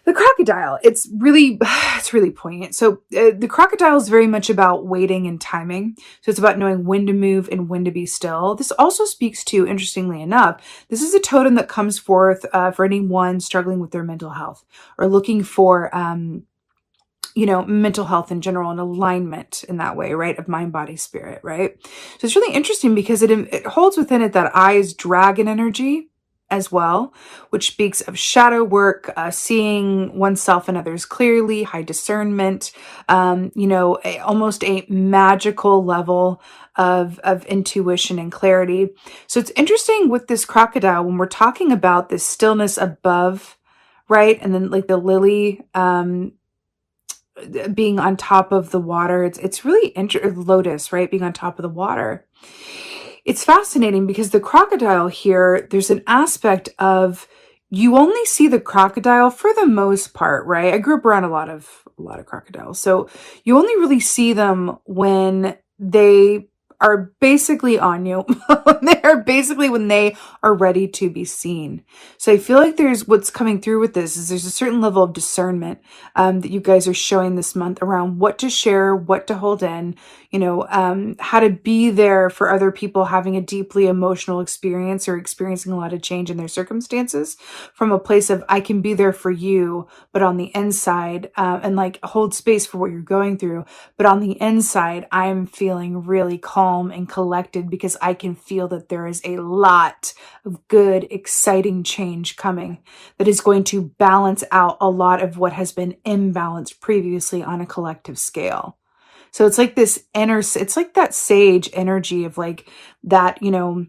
The crocodile, it's really poignant. So the crocodile is very much about waiting and timing. So it's about knowing when to move and when to be still. This also speaks to, interestingly enough, this is a totem that comes forth for anyone struggling with their mental health or looking for, mental health in general and alignment in that way, right? Of mind, body, spirit, right? So it's really interesting because it holds within it that eye is dragon energy as well, which speaks of shadow work, seeing oneself and others clearly, high discernment, almost a magical level of intuition and clarity. So it's interesting with this crocodile when we're talking about this stillness above, right? And then like the lily, being on top of the water. It's really lotus, right? Being on top of the water. It's fascinating because the crocodile here, there's an aspect of you only see the crocodile for the most part, right? I grew up around a lot of crocodiles. So you only really see them when they are basically on you. When they are ready to be seen. So I feel like there's what's coming through with this is there's a certain level of discernment that you guys are showing this month around what to share, what to hold in, how to be there for other people having a deeply emotional experience or experiencing a lot of change in their circumstances from a place of I can be there for you, but on the inside, and like hold space for what you're going through. But on the inside, I'm feeling really calm and collected because I can feel that there is a lot of good, exciting change coming that is going to balance out a lot of what has been imbalanced previously on a collective scale. So it's like it's like that sage energy of like that, the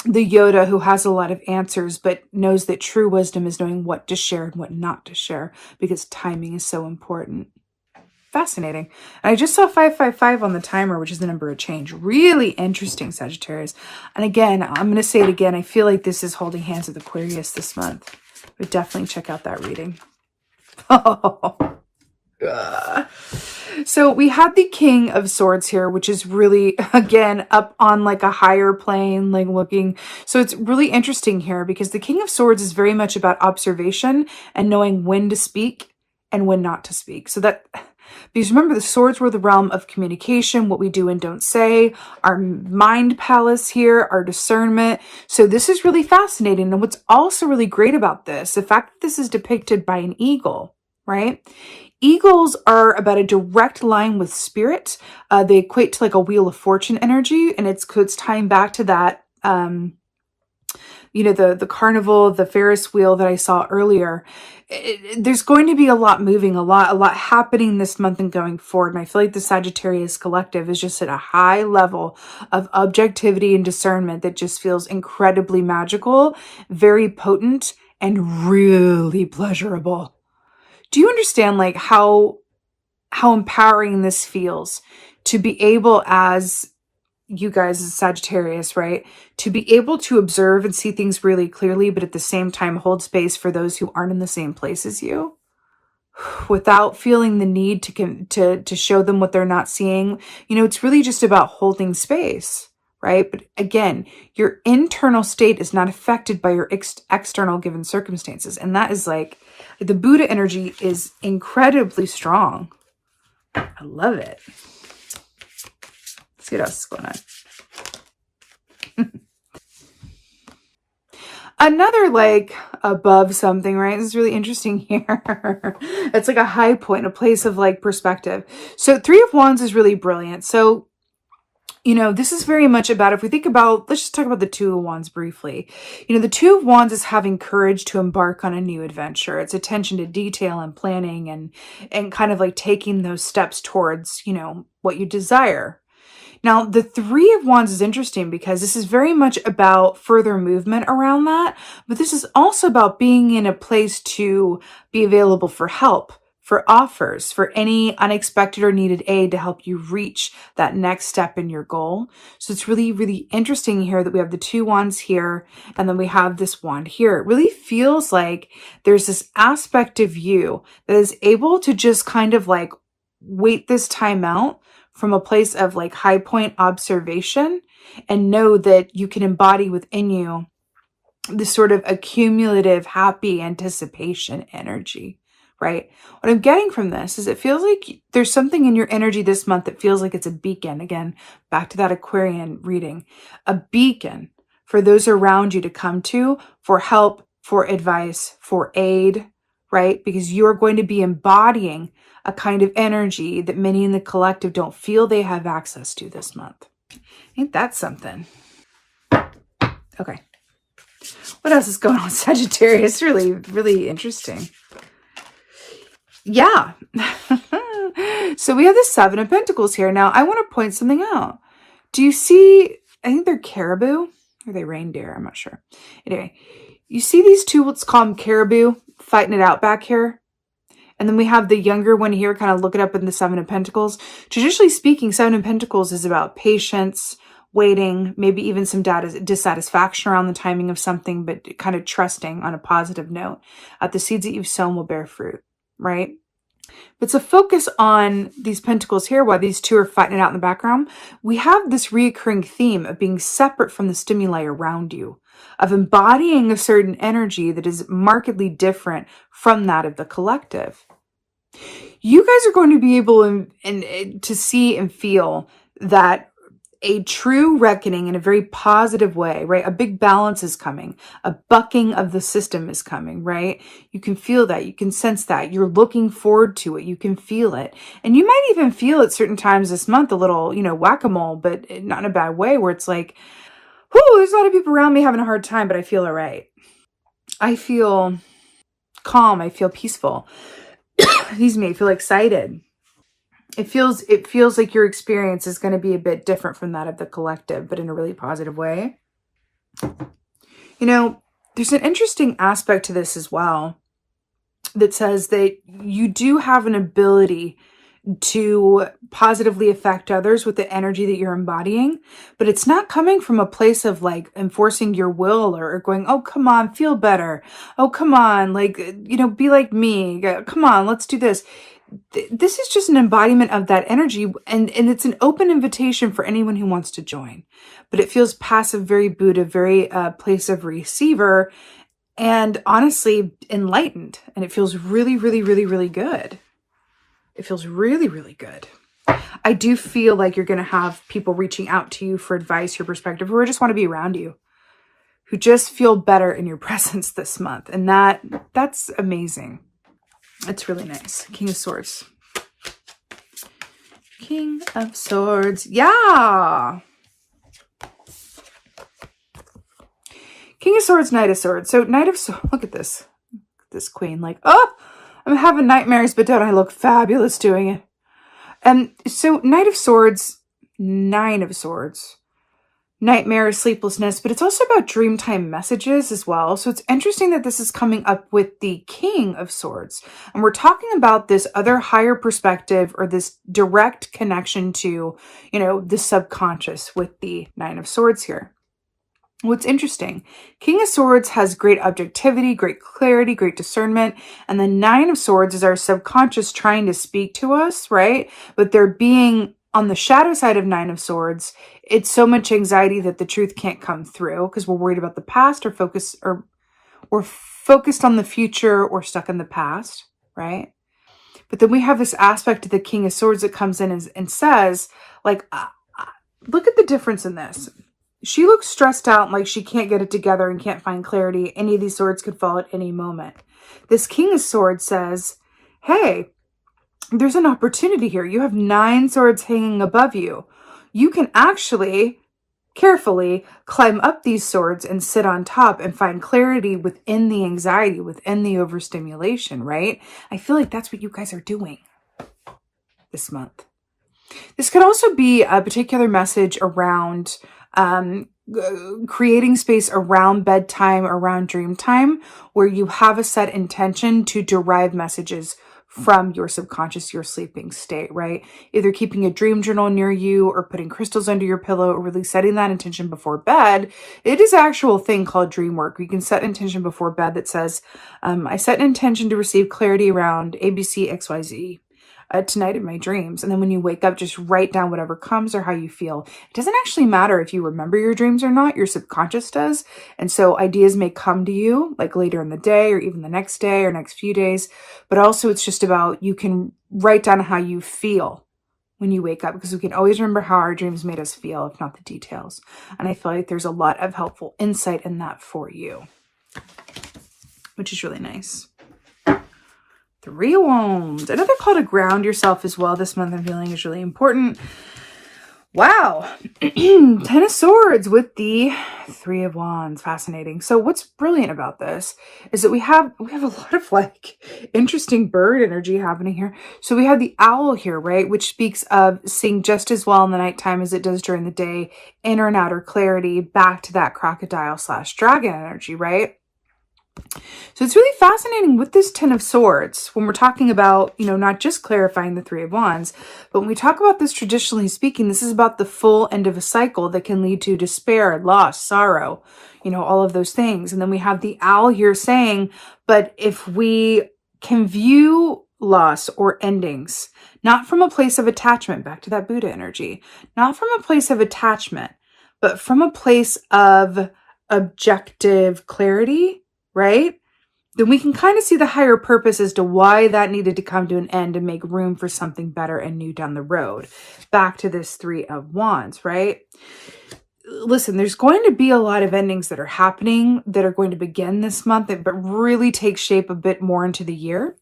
Yoda who has a lot of answers, but knows that true wisdom is knowing what to share and what not to share because timing is so important. Fascinating. And I just saw 555 on the timer, which is the number of change. Really interesting, Sagittarius. And again, I'm going to say it again. I feel like this is holding hands with Aquarius this month. But definitely check out that reading. So we have the King of Swords here, which is really, again, up on like a higher plane, like looking. So it's really interesting here because the King of Swords is very much about observation and knowing when to speak and when not to speak. So that... Because remember, the swords were the realm of communication, what we do and don't say, our mind palace here, our discernment. So this is really fascinating. And what's also really great about this, the fact that this is depicted by an eagle, right? Eagles are about a direct line with spirit. They equate to like a wheel of fortune energy. And it's tying back to that, the carnival, the Ferris wheel that I saw earlier. There's going to be a lot moving, a lot happening this month and going forward. And I feel like the Sagittarius collective is just at a high level of objectivity and discernment that just feels incredibly magical, very potent, and really pleasurable. Do you understand like how empowering this feels to be able, as you guys as Sagittarius, right? To be able to observe and see things really clearly, but at the same time hold space for those who aren't in the same place as you without feeling the need to show them what they're not seeing. It's really just about holding space, right? But again, your internal state is not affected by your external given circumstances. And that is like, the Buddha energy is incredibly strong. I love it. Let's see what else is going on. Another like above something, right? This is really interesting here. It's like a high point, a place of like perspective. So 3 of Wands is really brilliant. So, this is very much about, if we think about, let's just talk about the 2 of Wands briefly. The 2 of Wands is having courage to embark on a new adventure. It's attention to detail and planning and kind of like taking those steps towards, what you desire. Now, the 3 of Wands is interesting because this is very much about further movement around that, but this is also about being in a place to be available for help, for offers, for any unexpected or needed aid to help you reach that next step in your goal. So it's really, really interesting here that we have the 2 wands here, and then we have this wand here. It really feels like there's this aspect of you that is able to just kind of like wait this time out from a place of like high point observation and know that you can embody within you this sort of accumulative, happy anticipation energy, right? What I'm getting from this is it feels like there's something in your energy this month that feels like it's a beacon. Again, back to that Aquarian reading, a beacon for those around you to come to for help, for advice, for aid, right? Because you are going to be embodying a kind of energy that many in the collective don't feel they have access to this month. Ain't that something? Okay. What else is going on with Sagittarius? Really, really interesting. Yeah. So we have the Seven of Pentacles here. Now, I want to point something out. Do you see, I think they're caribou. Or are they reindeer? I'm not sure. Anyway, you see these two, let's call them caribou, fighting it out back here. And then we have the younger one here, kind of looking up in the Seven of Pentacles. Traditionally speaking, Seven of Pentacles is about patience, waiting, maybe even some dissatisfaction around the timing of something, but kind of trusting on a positive note. The seeds that you've sown will bear fruit, right? But to focus on these pentacles here, while these two are fighting it out in the background, we have this reoccurring theme of being separate from the stimuli around you, of embodying a certain energy that is markedly different from that of the collective. You guys are going to be able to see and feel that a true reckoning in a very positive way, right? A big balance is coming. A bucking of the system is coming, right? You can feel that. You can sense that. You're looking forward to it. You can feel it. And you might even feel at certain times this month a little, whack-a-mole, but not in a bad way, where it's like, whoo, there's a lot of people around me having a hard time, but I feel all right. I feel calm. I feel peaceful. Excuse me. I feel excited. It feels like your experience is going to be a bit different from that of the collective, but in a really positive way. There's an interesting aspect to this as well that says that you do have an ability to positively affect others with the energy that you're embodying, but it's not coming from a place of like enforcing your will or going, oh, come on, feel better. Oh, come on, be like me. Come on, let's do this. This is just an embodiment of that energy, and it's an open invitation for anyone who wants to join. But it feels passive, very Buddha, very place of receiver, and honestly enlightened. And it feels really, really, really, really good. It feels really, really good. I do feel like you're going to have people reaching out to you for advice, your perspective, who just want to be around you, who just feel better in your presence this month. And that's amazing. It's really nice. King of Swords. King of Swords. Yeah. King of Swords, Knight of Swords. So Knight of Swords, look at this. This queen, I'm having nightmares, but don't I look fabulous doing it? And so Knight of Swords, Nine of Swords. Nightmare, sleeplessness, but it's also about dreamtime messages as well. So it's interesting that this is coming up with the King of Swords. And we're talking about this other higher perspective or this direct connection to, the subconscious with the Nine of Swords here. What's interesting, King of Swords has great objectivity, great clarity, great discernment. And the Nine of Swords is our subconscious trying to speak to us, right? But they're being on the shadow side of Nine of Swords, it's so much anxiety that the truth can't come through because we're worried about the past or focused on the future or stuck in the past, right? But then we have this aspect of the King of Swords that comes in and says, look at the difference in this. She looks stressed out, like she can't get it together and can't find clarity. Any of these swords could fall at any moment. This King of Swords says, hey, there's an opportunity here. You have 9 swords hanging above you. You can actually carefully climb up these swords and sit on top and find clarity within the anxiety, within the overstimulation, right? I feel like that's what you guys are doing this month. This could also be a particular message around creating space around bedtime, around dream time, where you have a set intention to derive messages from your subconscious, your sleeping state, right? Either keeping a dream journal near you or putting crystals under your pillow or really setting that intention before bed. It is an actual thing called dream work. You can set intention before bed that says, I set an intention to receive clarity around ABC, XYZ. tonight in my dreams. And then when you wake up, just write down whatever comes or how you feel. It doesn't actually matter if you remember your dreams or not. Your subconscious does. And so ideas may come to you like later in the day or even the next day or next few days. But also it's just about, you can write down how you feel when you wake up, because we can always remember how our dreams made us feel, if not the details. And I feel like there's a lot of helpful insight in that for you, which is really nice. 3 of Wands. Another call to ground yourself as well this month, I'm feeling, is really important. Wow. 10 of Swords with the 3 of Wands. Fascinating. So what's brilliant about this is that we have a lot of like interesting bird energy happening here. So we have the owl here, right? Which speaks of seeing just as well in the nighttime as it does during the day, inner and outer clarity, back to that crocodile / dragon energy, right? So it's really fascinating with this 10 of Swords when we're talking about, you know, not just clarifying the 3 of Wands, but when we talk about this traditionally speaking, this is about the full end of a cycle that can lead to despair, loss, sorrow, you know, all of those things. And then we have the owl here saying, but if we can view loss or endings, not from a place of attachment, back to that Buddha energy, not from a place of attachment, but from a place of objective clarity, right? Then we can kind of see the higher purpose as to why that needed to come to an end and make room for something better and new down the road. Back to this 3 of Wands, right? Listen, there's going to be a lot of endings that are happening that are going to begin this month, but really take shape a bit more into the year.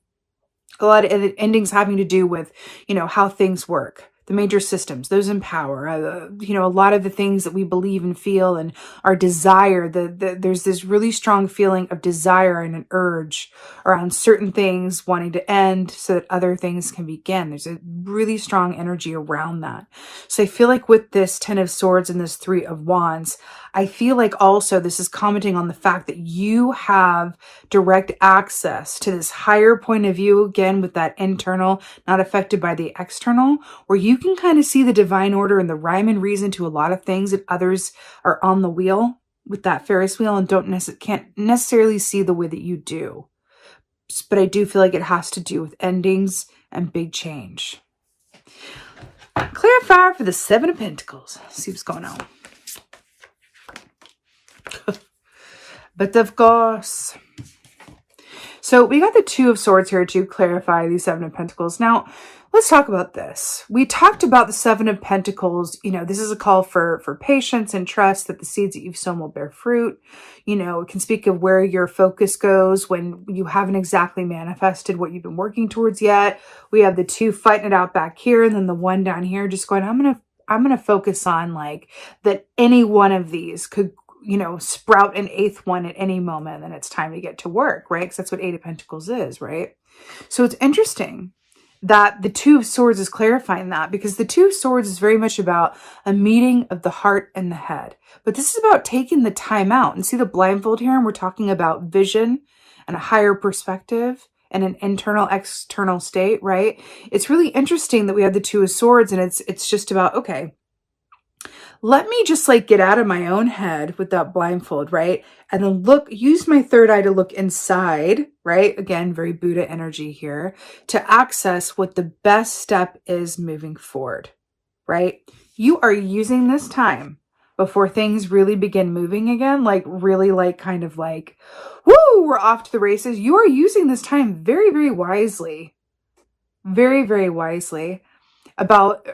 A lot of endings having to do with, you know, how things work. The major systems, those in power, you know, a lot of the things that we believe and feel and our desire, there's this really strong feeling of desire and an urge around certain things wanting to end so that other things can begin. There's a really strong energy around that. So I feel like with this 10 of Swords and this 3 of Wands, I feel like also this is commenting on the fact that you have direct access to this higher point of view, again, with that internal, not affected by the external, where you can kind of see the divine order and the rhyme and reason to a lot of things that others are on the wheel with that Ferris wheel and can't necessarily see the way that you do. But I do feel like it has to do with endings and big change. Clarify for the 7 of Pentacles. Let's see what's going on. But of course, so we got the 2 of Swords here to clarify the 7 of Pentacles. Now, let's talk about this. We talked about the 7 of Pentacles. You know, this is a call for patience and trust that the seeds that you've sown will bear fruit. You know, it can speak of where your focus goes when you haven't exactly manifested what you've been working towards yet. We have the 2 fighting it out back here, and then the 1 down here just going, I'm going to focus on like that any one of these could, you know, sprout an 8th one at any moment, and it's time to get to work, right? Because that's what 8 of Pentacles is, right? So it's interesting that the 2 of Swords is clarifying that, because the 2 of Swords is very much about a meeting of the heart and the head. But this is about taking the time out. And see the blindfold here? And we're talking about vision and a higher perspective and an internal, external state, right? It's really interesting that we have the 2 of Swords, and it's just about, okay, let me just like get out of my own head with that blindfold, right? And then use my third eye to look inside, right? Again, very Buddha energy here, to access what the best step is moving forward, right? You are using this time before things really begin moving again, like really like kind of like, woo, we're off to the races. You are using this time very, very wisely, very, very wisely about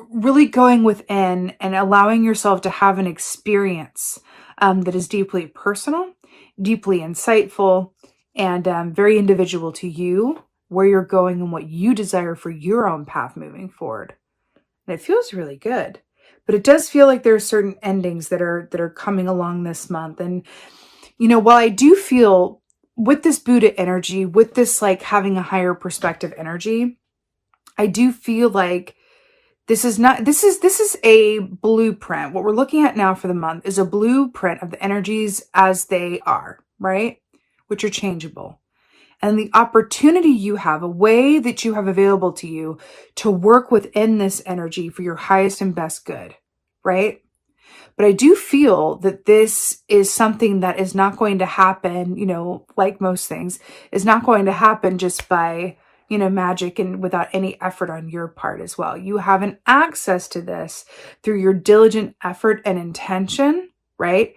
really going within and allowing yourself to have an experience that is deeply personal, deeply insightful, and very individual to you, where you're going and what you desire for your own path moving forward. And it feels really good. But it does feel like there are certain endings that are coming along this month. And, you know, while I do feel with this Buddha energy, with this like having a higher perspective energy, I do feel like this is a blueprint. What we're looking at now for the month is a blueprint of the energies as they are, right? Which are changeable. And the opportunity you have, a way that you have available to you to work within this energy for your highest and best good, right? But I do feel that this is something that is not going to happen, you know, like most things, is not going to happen just by, magic and without any effort on your part as well. You have an access to this through your diligent effort and intention, right?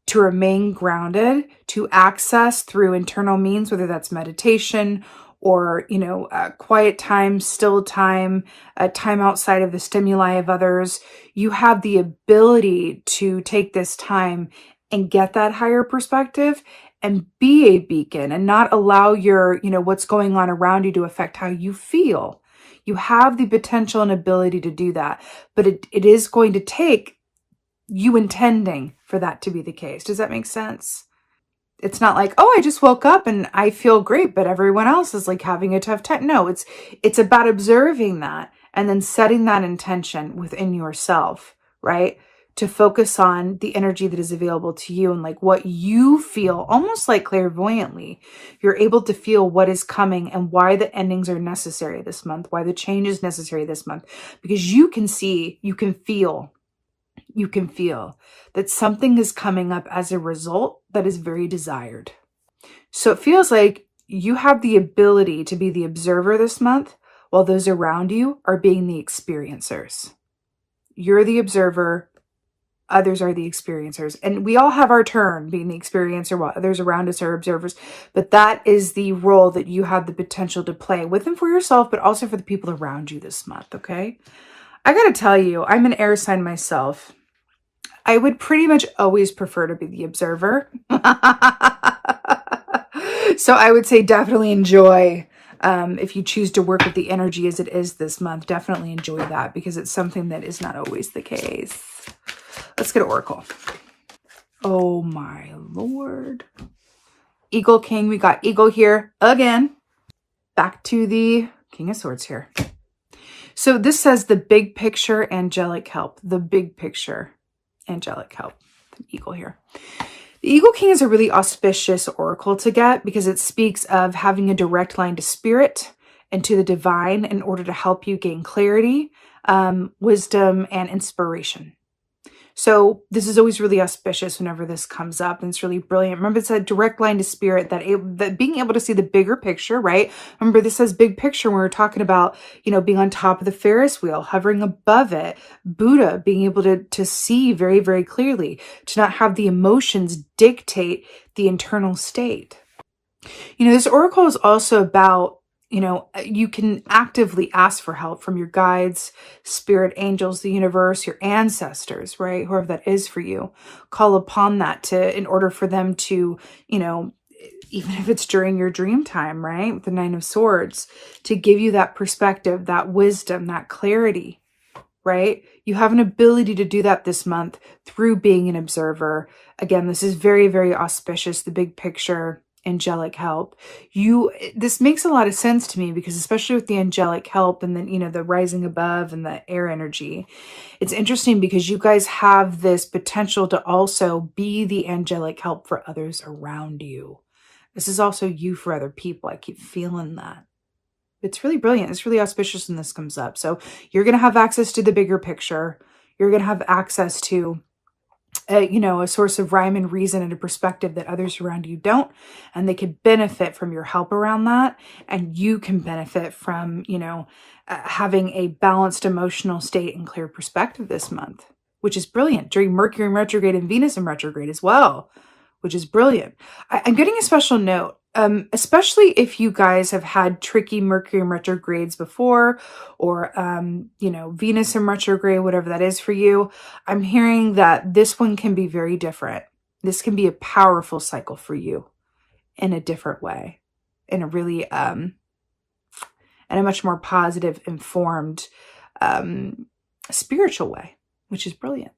To remain grounded, to access through internal means, whether that's meditation or, quiet time, still time, time outside of the stimuli of others. You have the ability to take this time and get that higher perspective and be a beacon and not allow your, what's going on around you to affect how you feel. You have the potential and ability to do that, but it is going to take you intending for that to be the case. Does that make sense? It's not like, oh, I just woke up and I feel great, but everyone else is like having a tough time. No, it's about observing that and then setting that intention within yourself, right? To focus on the energy that is available to you and like what you feel, almost like clairvoyantly. You're able to feel what is coming and why the endings are necessary this month, why the change is necessary this month, because you can see, you can feel that something is coming up as a result that is very desired. So it feels like you have the ability to be the observer this month while those around you are being the experiencers. You're the observer, others are the experiencers. And we all have our turn being the experiencer while others around us are observers. But that is the role that you have the potential to play with and for yourself, but also for the people around you this month, okay? I gotta tell you, I'm an air sign myself. I would pretty much always prefer to be the observer. So I would say definitely enjoy, if you choose to work with the energy as it is this month, definitely enjoy that because it's something that is not always the case. Let's get Oracle. Oh my Lord. Eagle King, we got Eagle here again. Back to the King of Swords here. So this says the big picture, angelic help. The big picture. Angelic help, the eagle here. The Eagle King is a really auspicious oracle to get because it speaks of having a direct line to spirit and to the divine in order to help you gain clarity, wisdom, and inspiration. So this is always really auspicious whenever this comes up, and it's really brilliant. Remember, it's a direct line to spirit, that being able to see the bigger picture, right? Remember, this says big picture when we're talking about, being on top of the Ferris wheel, hovering above it. Buddha, being able to see very, very clearly, to not have the emotions dictate the internal state. This oracle is also about, you can actively ask for help from your guides, spirit angels, the universe, your ancestors, right? Whoever that is for you. Call upon that in order for them to, even if it's during your dream time, right? With the Nine of Swords, to give you that perspective, that wisdom, that clarity, right? You have an ability to do that this month through being an observer. Again, this is very, very auspicious, the big picture. Angelic help. This makes a lot of sense to me because especially with the angelic help and then, the rising above and the air energy, it's interesting because you guys have this potential to also be the angelic help for others around you. This is also you for other people. I keep feeling that. It's really brilliant. It's really auspicious when this comes up. So you're going to have access to the bigger picture. You're going to have access to a source of rhyme and reason and a perspective that others around you don't, and they could benefit from your help around that, and you can benefit from, having a balanced emotional state and clear perspective this month, which is brilliant during Mercury in retrograde and Venus in retrograde as well, which is brilliant. I'm getting a special note. Especially if you guys have had tricky Mercury in retrogrades before, or, Venus in retrograde, whatever that is for you, I'm hearing that this one can be very different. This can be a powerful cycle for you in a different way, in a really, in a much more positive, informed, spiritual way, which is brilliant.